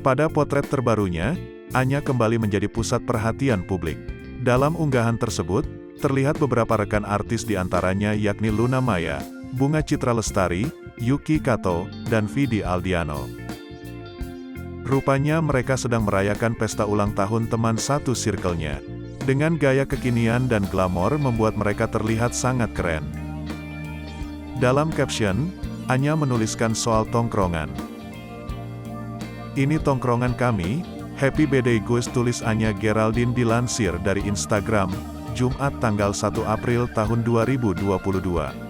Pada potret terbarunya, Anya kembali menjadi pusat perhatian publik. Dalam unggahan tersebut, terlihat beberapa rekan artis diantaranya yakni Luna Maya, Bunga Citra Lestari, Yuki Kato, dan Vidi Aldiano. Rupanya mereka sedang merayakan pesta ulang tahun teman satu circle-nya. Dengan gaya kekinian dan glamor membuat mereka terlihat sangat keren. Dalam caption, Anya menuliskan soal tongkrongan. "Ini tongkrongan kami, Happy Birthday Gus," tulis Anya Geraldine dilansir dari Instagram, Jumat tanggal 1 April tahun 2022.